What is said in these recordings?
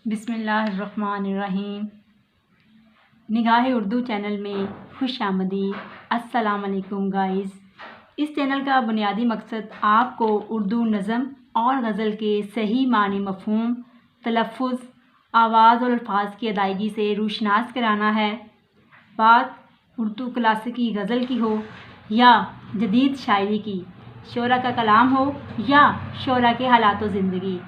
بسم اللہ الرحمن الرحیم۔ نگاہ اردو چینل میں خوش آمدید۔ السلام علیکم گائز۔ اس چینل کا بنیادی مقصد آپ کو اردو نظم اور غزل کے صحیح معنی، مفہوم، تلفظ، آواز اور الفاظ کی ادائیگی سے روشناس کرانا ہے۔ بات اردو کلاسیکی غزل کی ہو یا جدید شاعری کی، شعراء کا کلام ہو یا شعراء کے حالات و زندگی،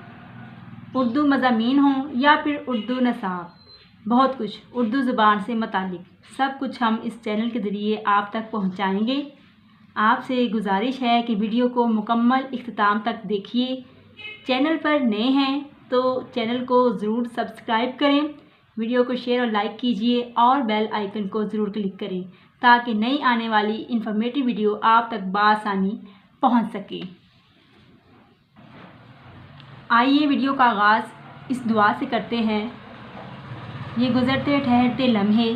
اردو مضامین ہوں یا پھر اردو نصاب، بہت کچھ اردو زبان سے متعلق سب کچھ ہم اس چینل کے ذریعے آپ تک پہنچائیں گے۔ آپ سے گزارش ہے کہ ویڈیو کو مکمل اختتام تک دیکھیے۔ چینل پر نئے ہیں تو چینل کو ضرور سبسکرائب کریں، ویڈیو کو شیئر اور لائک کیجیے اور بیل آئیکن کو ضرور کلک کریں تاکہ نئی آنے والی انفارمیٹیو ویڈیو آپ تک بآسانی پہنچ سکے۔ آئیے ویڈیو کا آغاز اس دعا سے کرتے ہیں۔ یہ گزرتے ٹھہرتے لمحے،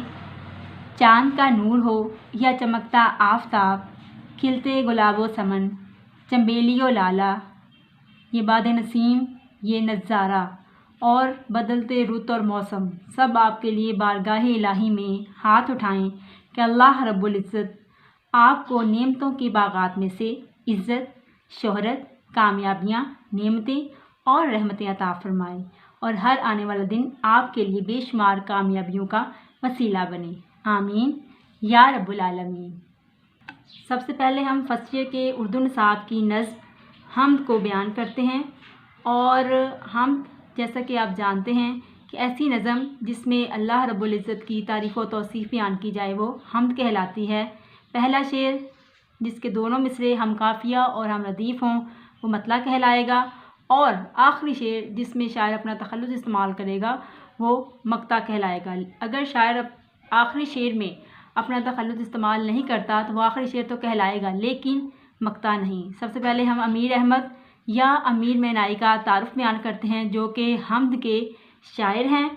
چاند کا نور ہو یا چمکتا آفتاب، کھلتے گلاب و سمن، چنبیلی و لالا، یہ باد نسیم، یہ نظارہ اور بدلتے رت اور موسم، سب آپ کے لیے بارگاہ الہی میں ہاتھ اٹھائیں کہ اللہ رب العزت آپ کو نعمتوں کے باغات میں سے عزت، شہرت، کامیابیاں، نعمتیں اور رحمتیں عطا فرمائے اور ہر آنے والا دن آپ کے لیے بے شمار کامیابیوں کا وسیلہ بنے، آمین یا رب العالمین۔ سب سے پہلے ہم فرسٹ ایئر کے اردو نصاب کی نظم حمد کو بیان کرتے ہیں، اور حمد جیسا کہ آپ جانتے ہیں کہ ایسی نظم جس میں اللہ رب العزت کی تعریف و توصیف بیان کی جائے وہ حمد کہلاتی ہے۔ پہلا شعر جس کے دونوں مصرے ہم قافیہ اور ہم ردیف ہوں وہ مطلع کہلائے گا، اور آخری شعر جس میں شاعر اپنا تخلص استعمال کرے گا وہ مقطع کہلائے گا۔ اگر شاعر آخری شعر میں اپنا تخلص استعمال نہیں کرتا تو وہ آخری شعر تو کہلائے گا لیکن مقطع نہیں۔ سب سے پہلے ہم امیر احمد یا امیر مینائی کا تعارف بیان کرتے ہیں جو کہ حمد کے شاعر ہیں۔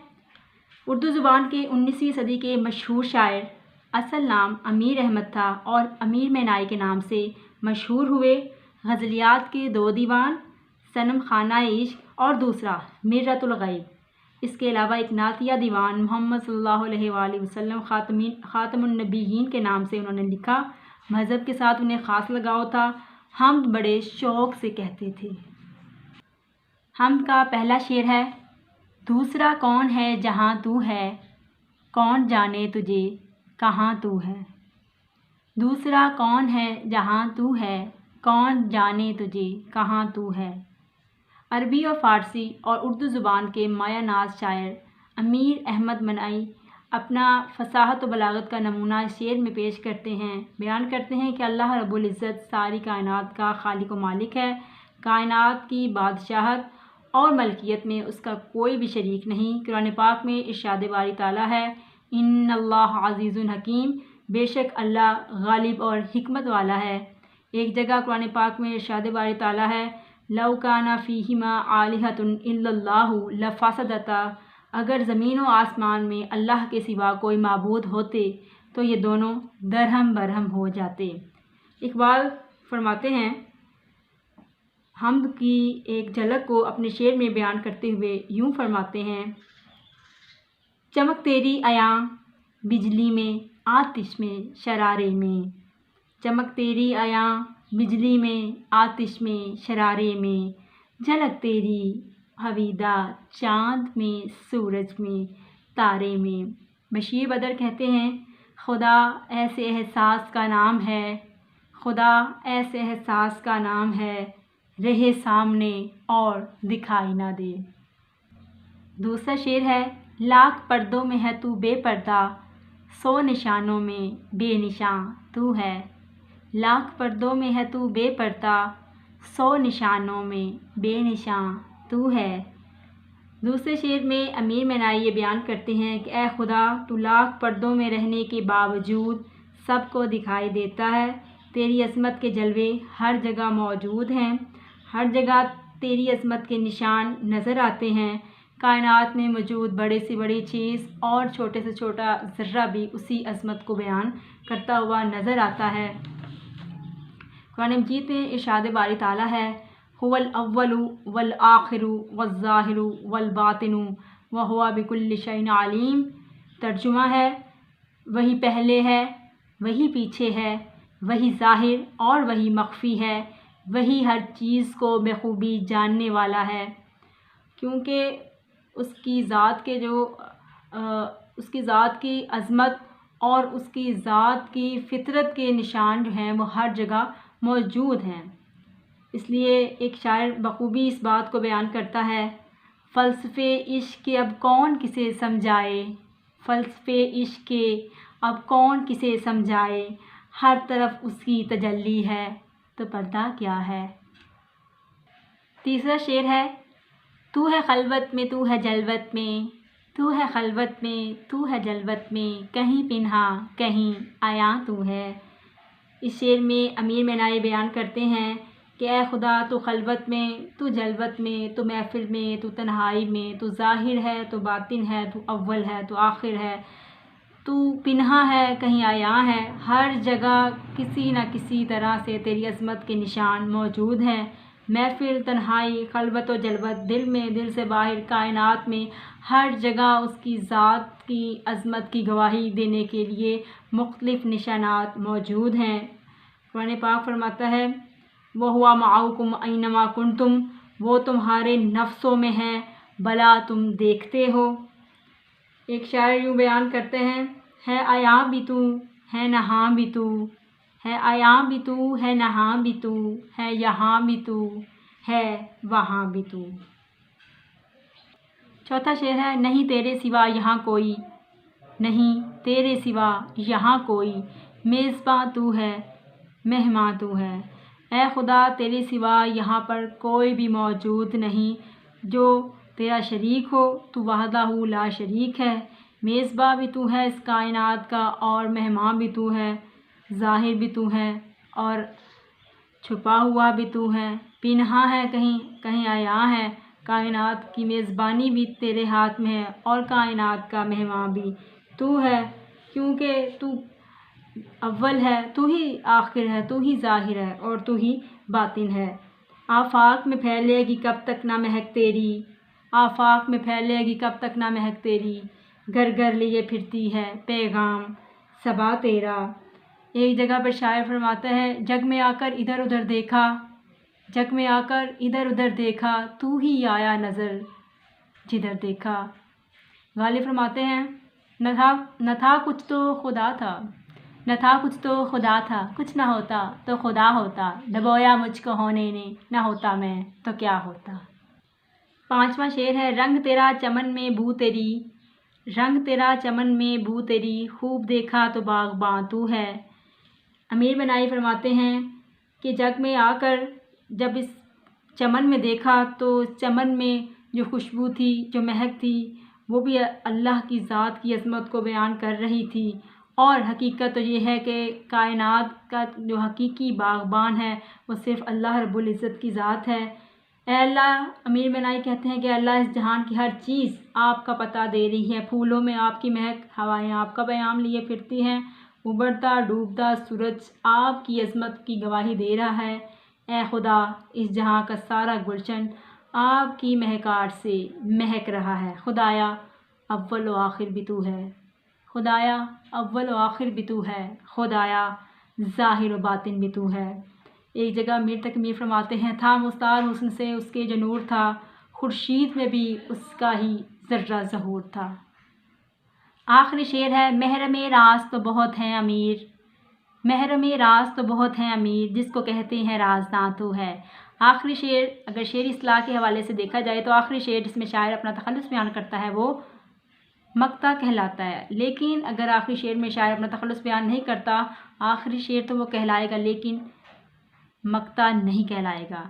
اردو زبان کے 19ویں صدی کے مشہور شاعر، اصل نام امیر احمد تھا اور امیر مینائی کے نام سے مشہور ہوئے۔ غزلیات کے 2 دیوان، صنم خانہ عشق اور دوسرا مرۃ الغیب، اس کے علاوہ ایک نعتیہ دیوان محمد صلی اللہ علیہ وآلہ وسلم خاتم النبیین کے نام سے انہوں نے لکھا۔ مذہب کے ساتھ انہیں خاص لگاؤ تھا، حمد بڑے شوق سے کہتے تھے۔ حمد کا پہلا شعر ہے: دوسرا کون ہے جہاں تو ہے، کون جانے تجھے کہاں تو ہے۔ دوسرا کون ہے جہاں تو ہے، کون جانے تجھے کہاں تو ہے۔ عربی اور فارسی اور اردو زبان کے مایہ ناز شاعر امیر احمد مینائی اپنا فصاحت و بلاغت کا نمونہ اس شعر میں پیش کرتے ہیں۔ بیان کرتے ہیں کہ اللہ رب العزت ساری کائنات کا خالق و مالک ہے، کائنات کی بادشاہت اور ملکیت میں اس کا کوئی بھی شریک نہیں۔ قرآن پاک میں ارشاد باری تعالیٰ ہے: ان اللہ عزیز حکیم، بے شک اللہ غالب اور حکمت والا ہے۔ ایک جگہ قرآن پاک میں ارشاد باری تعالیٰ ہے: لو کان فیہما آلہۃ الا اللہ لفسدتا، اگر زمین و آسمان میں اللہ کے سوا کوئی معبود ہوتے تو یہ دونوں درہم برہم ہو جاتے۔ اقبال فرماتے ہیں، حمد کی ایک جھلک کو اپنے شعر میں بیان کرتے ہوئے یوں فرماتے ہیں: چمک تیری عیاں بجلی میں، آتش میں، شرارے میں، چمک تیری عیاں بجلی میں، آتش میں، شرارے میں، جھلک تیری حویدہ چاند میں، سورج میں، تارے میں۔ بشیر بدر کہتے ہیں: خدا ایسے احساس کا نام ہے، خدا ایسے احساس کا نام ہے، رہے سامنے اور دکھائی نہ دے۔ دوسرا شعر ہے: لاکھ پردوں میں ہے تو بے پردہ، 100 نشانوں میں بے نشاں تو ہے۔ لاکھ پردوں میں ہے تو بے پردہ، 100 نشانوں میں بے نشاں تو ہے۔ دوسرے شعر میں امیر مینائی یہ بیان کرتے ہیں کہ اے خدا، تو لاکھ پردوں میں رہنے کے باوجود سب کو دکھائی دیتا ہے، تیری عظمت کے جلوے ہر جگہ موجود ہیں، ہر جگہ تیری عظمت کے نشان نظر آتے ہیں۔ کائنات میں موجود بڑے سے بڑی چیز اور چھوٹے سے چھوٹا ذرہ بھی اسی عظمت کو بیان کرتا ہوا نظر آتا ہے۔ قرآن مجید میں ارشاد باری تعالیٰ ہے: هو الاول والآخر والظاہر والباطن وَهُوَ بِكُلِّ شَيْءٍ عَلِيمٌ۔ ترجمہ ہے وہی پہلے ہے، وہی پیچھے ہے، وہی ظاہر اور وہی مخفی ہے، وہی ہر چیز کو بخوبی جاننے والا ہے۔ کیونکہ اس کی ذات کی عظمت اور اس کی ذات کی فطرت کے نشان جو ہیں وہ ہر جگہ موجود ہیں۔ اس لیے ایک شاعر بخوبی اس بات کو بیان کرتا ہے، فلسفے عشق کے اب کون کسے سمجھائے، فلسفے عشق کے اب کون کسے سمجھائے، ہر طرف اس کی تجلی ہے تو پردہ کیا ہے۔ تیسرا شعر ہے، تو ہے خلوت میں تو ہے جلوت میں، تو ہے خلوت میں تو ہے جلوت میں، کہیں پنہا کہیں عیاں تو ہے۔ اس شعر میں امیر مینائی بیان کرتے ہیں کہ اے خدا تو خلوت میں، تو جلوت میں، تو محفل میں، تو تنہائی میں، تو ظاہر ہے تو باطن ہے، تو اول ہے تو آخر ہے، تو پنہا ہے کہیں عیاں ہے، ہر جگہ کسی نہ کسی طرح سے تیری عظمت کے نشان موجود ہیں۔ محفل، تنہائی، خلوت و جلوت، دل میں، دل سے باہر، کائنات میں، ہر جگہ اس کی ذات کی عظمت کی گواہی دینے کے لیے مختلف نشانات موجود ہیں۔ قرآن پاک فرماتا ہے، وَهُوَ مَعَكُمْ أَيْنَمَا كُنْتُمْ، وہ تمہارے نفسوں میں ہے بھلا تم دیکھتے ہو۔ ایک شاعر یوں بیان کرتے ہیں، ہے عیاں بھی تو ہے نہاں بھی تو، ہے عیاں بھی تو ہے نہاں بھی تو، ہے یہاں بھی تو ہے وہاں بھی تو۔ چوتھا شعر ہے، نہیں تیرے سوا یہاں کوئی، نہیں تیرے سوا یہاں کوئی، میزباں تو ہے مہماں تو ہے۔ اے خدا تیرے سوا یہاں پر کوئی بھی موجود نہیں جو تیرا شریک ہو، تو وحدہ لا شریک ہے، میزباں بھی تو ہے اس کائنات کا اور مہمان بھی تو ہے، ظاہر بھی تو ہے اور چھپا ہوا بھی تو ہے، پنہا ہے کہیں کہیں عیاں ہے، کائنات کی میزبانی بھی تیرے ہاتھ میں ہے اور کائنات کا مہمان بھی تو ہے، کیونکہ تو اول ہے، تو ہی آخر ہے، تو ہی ظاہر ہے اور تو ہی باطن ہے۔ آفاق میں پھیلے گی کب تک نہ مہک تیری، آفاق میں پھیلے گی کب تک نہ مہک تیری، گھر گھر لیے پھرتی ہے پیغام صبا تیرا۔ ایک جگہ پر شاعر فرماتا ہے، جگ میں آ کر ادھر ادھر دیکھا، جگ میں آ کر ادھر ادھر دیکھا، تو ہی آیا نظر جدھر دیکھا۔ غالب فرماتے ہیں، نہ تھا کچھ تو خدا تھا، نہ تھا کچھ تو خدا تھا، کچھ نہ ہوتا تو خدا ہوتا، ڈبویا مجھ کو ہونے نے، نہ ہوتا میں تو کیا ہوتا۔ پانچواں شعر ہے، رنگ تیرا چمن میں بو تیری، رنگ تیرا چمن میں بو تیری، خوب دیکھا تو باغباں تو ہے۔ امیر مینائی فرماتے ہیں کہ جگ میں آ کر جب اس چمن میں دیکھا تو اس چمن میں جو خوشبو تھی، جو مہک تھی، وہ بھی اللہ کی ذات کی عظمت کو بیان کر رہی تھی، اور حقیقت تو یہ ہے کہ کائنات کا جو حقیقی باغبان ہے وہ صرف اللہ رب العزت کی ذات ہے۔ اے اللہ، امیر مینائی کہتے ہیں کہ اللہ اس جہان کی ہر چیز آپ کا پتہ دے رہی ہے، پھولوں میں آپ کی مہک، ہوائیں آپ کا پیام لیے پھرتی ہیں، ابھرتا ڈوبتا سورج آپ کی عظمت کی گواہی دے رہا ہے۔ اے خدا، اس جہاں کا سارا گلشن آپ کی مہکار سے مہک رہا ہے، خدایا اول و آخر بھی تو ہے، خدایا اول و آخر بھی تو ہے، خدایا ظاہر و باطن بھی تو ہے۔ ایک جگہ میر تقی میر فرماتے ہیں، تھا مستعار حسن سے اس کے جو نور تھا، خورشید میں بھی اس کا ہی ذرہ ظہور تھا۔ آخری شعر ہے، محرم راز تو بہت ہیں امیر، محرم راز تو بہت ہیں امیر، جس کو کہتے ہیں رازداں تو ہے۔ آخری شعر اگر شعری اصطلاح کے حوالے سے دیکھا جائے تو آخری شعر جس میں شاعر اپنا تخلص بیان کرتا ہے وہ مقطع کہلاتا ہے، لیکن اگر آخری شعر میں شاعر اپنا تخلص بیان نہیں کرتا، آخری شعر تو وہ کہلائے گا لیکن مقطع نہیں کہلائے گا۔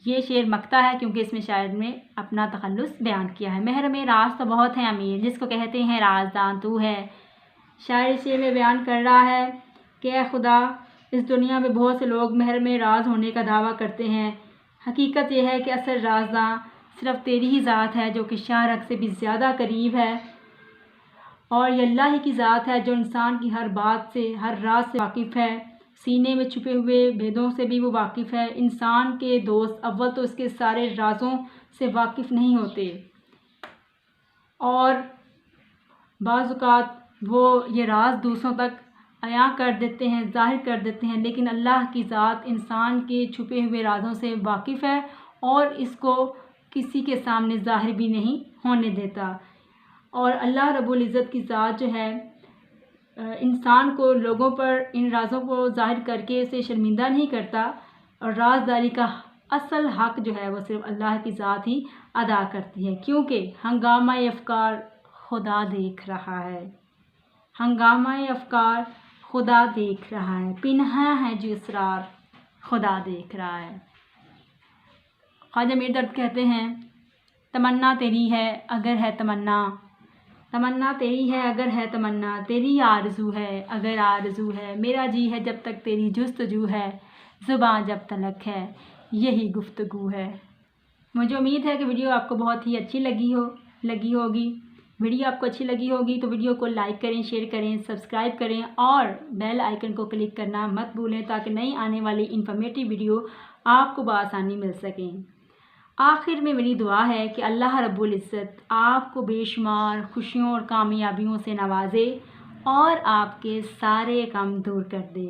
یہ شعر مقطع ہے کیونکہ اس میں شاعر نے اپنا تخلص بیان کیا ہے۔ محرم راز تو بہت ہیں امیر، جس کو کہتے ہیں رازداں تو ہے۔ شاعر اس شعر میں بیان کر رہا ہے کہ اے خدا، اس دنیا میں بہت سے لوگ محرم راز ہونے کا دعویٰ کرتے ہیں، حقیقت یہ ہے کہ اصل رازداں صرف تیری ہی ذات ہے جو کہ شاہ رگ سے بھی زیادہ قریب ہے، اور یہ اللہ ہی کی ذات ہے جو انسان کی ہر بات سے، ہر راز سے واقف ہے، سینے میں چھپے ہوئے بھیدوں سے بھی وہ واقف ہے۔ انسان کے دوست اول تو اس کے سارے رازوں سے واقف نہیں ہوتے، اور بعض اوقات وہ یہ راز دوسروں تک عیاں کر دیتے ہیں، ظاہر کر دیتے ہیں، لیکن اللہ کی ذات انسان کے چھپے ہوئے رازوں سے واقف ہے اور اس کو کسی کے سامنے ظاہر بھی نہیں ہونے دیتا۔ اور اللہ رب العزت کی ذات جو ہے انسان کو لوگوں پر ان رازوں کو ظاہر کر کے اسے شرمندہ نہیں کرتا، اور رازداری کا اصل حق جو ہے وہ صرف اللہ کی ذات ہی ادا کرتی ہے، کیونکہ ہنگامہ افکار خدا دیکھ رہا ہے۔ ہنگامہ افکار خدا دیکھ رہا ہے، پنہاں ہے جو اسرار خدا دیکھ رہا ہے۔ خواجہ میر درد کہتے ہیں، تمنا تیری ہے اگر ہے تمنا، تمنا تیری ہے اگر ہے تمنا، تیری آرزو ہے اگر آرزو ہے، میرا جی ہے جب تک تیری جستجو ہے، زباں جب تلک ہے یہی گفتگو ہے۔ مجھے امید ہے کہ ویڈیو آپ کو بہت ہی اچھی لگی ہوگی۔ ویڈیو آپ کو اچھی لگی ہوگی تو ویڈیو کو لائک کریں، شیئر کریں، سبسکرائب کریں اور بیل آئیکن کو کلک کرنا مت بھولیں تاکہ نئی آنے والی انفارمیٹیو ویڈیو آپ کو بآسانی مل سکیں۔ آخر میں میری دعا ہے کہ اللہ رب العزت آپ کو بے شمار خوشیوں اور کامیابیوں سے نوازے اور آپ کے سارے غم دور کر دے۔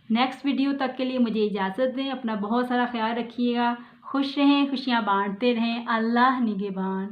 نیکسٹ ویڈیو تک کے لیے مجھے اجازت دیں، اپنا بہت سارا خیال رکھیے گا، خوش رہیں، خوشیاں بانٹتے رہیں، اللہ نگہبان۔